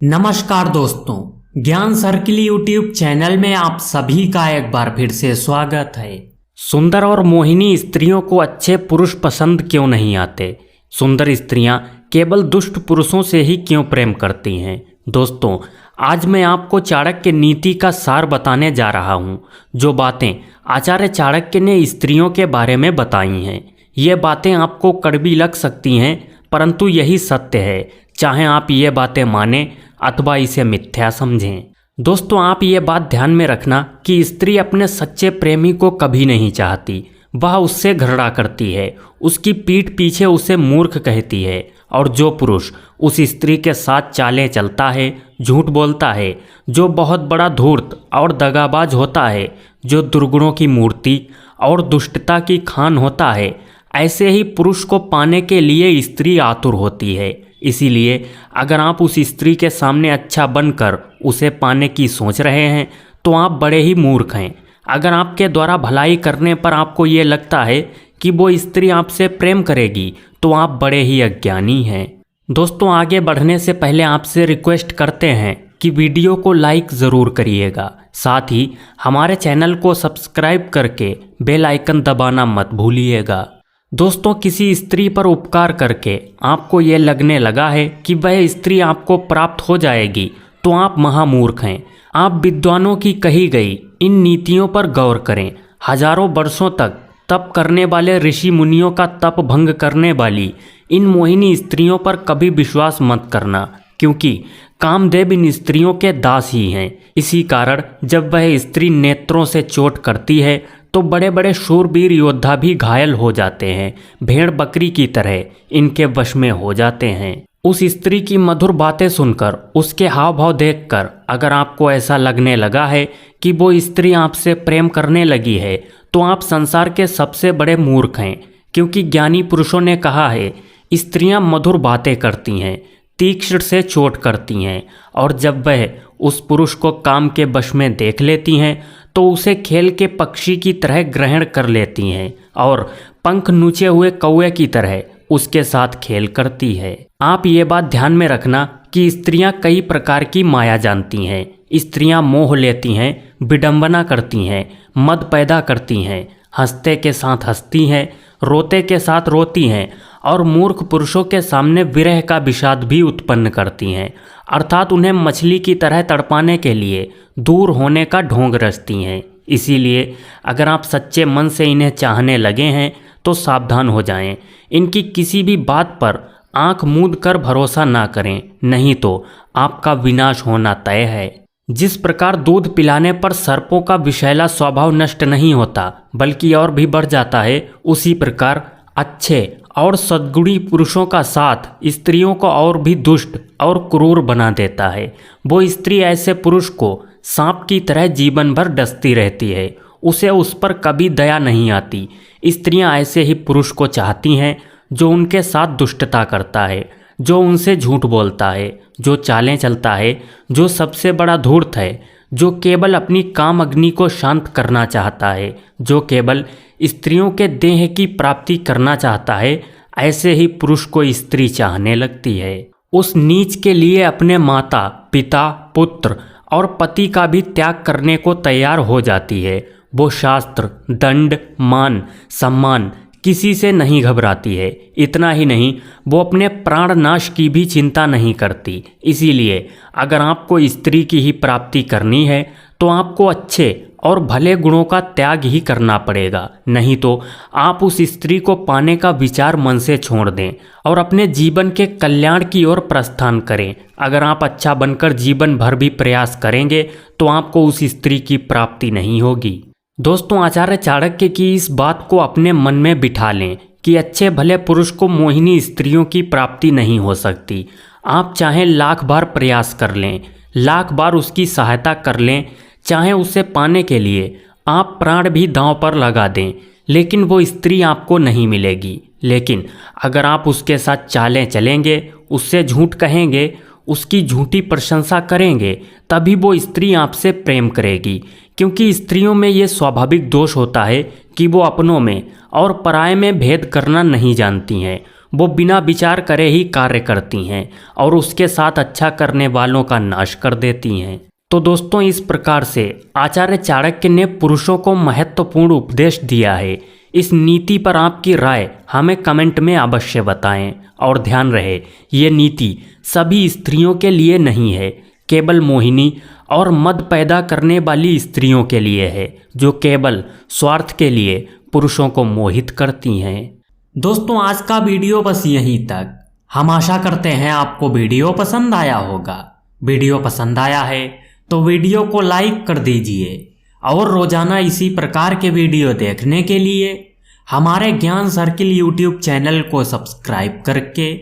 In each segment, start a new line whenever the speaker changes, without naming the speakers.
नमस्कार दोस्तों, ज्ञान सर्किल यूट्यूब चैनल में आप सभी का एक बार फिर से स्वागत है। सुंदर और मोहिनी स्त्रियों को अच्छे पुरुष पसंद क्यों नहीं आते? सुंदर स्त्रियां केवल दुष्ट पुरुषों से ही क्यों प्रेम करती हैं? दोस्तों, आज मैं आपको चाणक्य नीति का सार बताने जा रहा हूं। जो बातें आचार्य चाणक्य ने स्त्रियों के बारे में बताई हैं, ये बातें आपको कड़वी लग सकती हैं, परंतु यही सत्य है, चाहे आप ये बातें माने अथवा इसे मिथ्या समझें। दोस्तों, आप ये बात ध्यान में रखना कि स्त्री अपने सच्चे प्रेमी को कभी नहीं चाहती। वह उससे घृणा करती है, उसकी पीठ पीछे उसे मूर्ख कहती है। और जो पुरुष उस स्त्री के साथ चालें चलता है, झूठ बोलता है, जो बहुत बड़ा धूर्त और दगाबाज होता है, जो दुर्गुणों की मूर्ति और दुष्टता की खान होता है, ऐसे ही पुरुष को पाने के लिए स्त्री आतुर होती है। इसीलिए अगर आप उस स्त्री के सामने अच्छा बनकर उसे पाने की सोच रहे हैं तो आप बड़े ही मूर्ख हैं। अगर आपके द्वारा भलाई करने पर आपको ये लगता है कि वो स्त्री आपसे प्रेम करेगी तो आप बड़े ही अज्ञानी हैं। दोस्तों, आगे बढ़ने से पहले आपसे रिक्वेस्ट करते हैं कि वीडियो को लाइक ज़रूर करिएगा, साथ ही हमारे चैनल को सब्सक्राइब करके बेल आइकन दबाना मत भूलिएगा। दोस्तों, किसी स्त्री पर उपकार करके आपको ये लगने लगा है कि वह स्त्री आपको प्राप्त हो जाएगी तो आप महामूर्ख हैं। आप विद्वानों की कही गई इन नीतियों पर गौर करें। हजारों वर्षों तक तप करने वाले ऋषि मुनियों का तप भंग करने वाली इन मोहिनी स्त्रियों पर कभी विश्वास मत करना, क्योंकि कामदेव इन स्त्रियों के दास ही हैं। इसी कारण जब वह स्त्री नेत्रों से चोट करती है तो बड़े बड़े शूरवीर योद्धा भी घायल हो जाते हैं, भेड़ बकरी की तरह इनके वश में हो जाते हैं। उस स्त्री की मधुर बातें सुनकर, उसके हाव भाव देखकर अगर आपको ऐसा लगने लगा है कि वो स्त्री आपसे प्रेम करने लगी है तो आप संसार के सबसे बड़े मूर्ख हैं, क्योंकि ज्ञानी पुरुषों ने कहा है, स्त्रियां मधुर बातें करती हैं, तीक्ष्ण से चोट करती हैं, और जब वह उस पुरुष को काम के वश में देख लेती हैं तो उसे खेल के पक्षी की तरह ग्रहण कर लेती हैं और पंख नुचे हुए कौवे की तरह उसके साथ खेल करती है। आप ये बात ध्यान में रखना कि स्त्रियां कई प्रकार की माया जानती हैं। स्त्रियां मोह लेती हैं, विडंबना करती हैं, मद पैदा करती हैं, हंसते के साथ हंसती हैं, रोते के साथ रोती हैं और मूर्ख पुरुषों के सामने विरह का विषाद भी उत्पन्न करती हैं, अर्थात उन्हें मछली की तरह तड़पाने के लिए दूर होने का ढोंग रचती हैं। इसीलिए अगर आप सच्चे मन से इन्हें चाहने लगे हैं तो सावधान हो जाएं। इनकी किसी भी बात पर आंख मूंद कर भरोसा ना करें, नहीं तो आपका विनाश होना तय है। जिस प्रकार दूध पिलाने पर सर्पों का विषैला स्वभाव नष्ट नहीं होता बल्कि और भी बढ़ जाता है, उसी प्रकार अच्छे और सद्गुणी पुरुषों का साथ स्त्रियों को और भी दुष्ट और क्रूर बना देता है। वो स्त्री ऐसे पुरुष को सांप की तरह जीवन भर डसती रहती है, उसे उस पर कभी दया नहीं आती। स्त्रियां ऐसे ही पुरुष को चाहती हैं जो उनके साथ दुष्टता करता है, जो उनसे झूठ बोलता है, जो चालें चलता है, जो सबसे बड़ा धूर्त है, जो केवल अपनी काम अग्नि को शांत करना चाहता है, जो केवल स्त्रियों के देह की प्राप्ति करना चाहता है। ऐसे ही पुरुष को स्त्री चाहने लगती है। उस नीच के लिए अपने माता, पिता, पुत्र और पति का भी त्याग करने को तैयार हो जाती है। वो शास्त्र, दंड, मान, सम्मान किसी से नहीं घबराती है। इतना ही नहीं, वो अपने प्राण नाश की भी चिंता नहीं करती। इसीलिए अगर आपको स्त्री की ही प्राप्ति करनी है तो आपको अच्छे और भले गुणों का त्याग ही करना पड़ेगा, नहीं तो आप उस स्त्री को पाने का विचार मन से छोड़ दें और अपने जीवन के कल्याण की ओर प्रस्थान करें। अगर आप अच्छा बनकर जीवन भर भी प्रयास करेंगे तो आपको उस स्त्री की प्राप्ति नहीं होगी। दोस्तों, आचार्य चाणक्य की इस बात को अपने मन में बिठा लें कि अच्छे भले पुरुष को मोहिनी स्त्रियों की प्राप्ति नहीं हो सकती। आप चाहे लाख बार प्रयास कर लें, लाख बार उसकी सहायता कर लें, चाहे उसे पाने के लिए आप प्राण भी दांव पर लगा दें, लेकिन वो स्त्री आपको नहीं मिलेगी। लेकिन अगर आप उसके साथ चालें चलेंगे, उससे झूठ कहेंगे, उसकी झूठी प्रशंसा करेंगे, तभी वो स्त्री आपसे प्रेम करेगी। क्योंकि स्त्रियों में ये स्वाभाविक दोष होता है कि वो अपनों में और पराये में भेद करना नहीं जानती हैं। वो बिना विचार करे ही कार्य करती हैं और उसके साथ अच्छा करने वालों का नाश कर देती हैं। तो दोस्तों, इस प्रकार से आचार्य चाणक्य ने पुरुषों को महत्वपूर्ण उपदेश दिया है। इस नीति पर आपकी राय हमें कमेंट में अवश्य बताएं। और ध्यान रहे, ये नीति सभी स्त्रियों के लिए नहीं है, केवल मोहिनी और मद पैदा करने वाली स्त्रियों के लिए है, जो केवल स्वार्थ के लिए पुरुषों को मोहित करती हैं। दोस्तों, आज का वीडियो बस यहीं तक। हम आशा करते हैं आपको वीडियो पसंद आया होगा। वीडियो पसंद आया है तो वीडियो को लाइक कर दीजिए और रोजाना इसी प्रकार के वीडियो देखने के लिए हमारे ज्ञान सर्किल यूट्यूब चैनल को सब्सक्राइब करके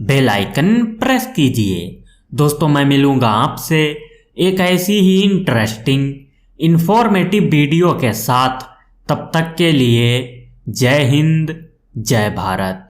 बेल आइकन प्रेस कीजिए। दोस्तों, मैं मिलूंगा आपसे एक ऐसी ही इंटरेस्टिंग इंफॉर्मेटिव वीडियो के साथ। तब तक के लिए जय हिंद, जय भारत।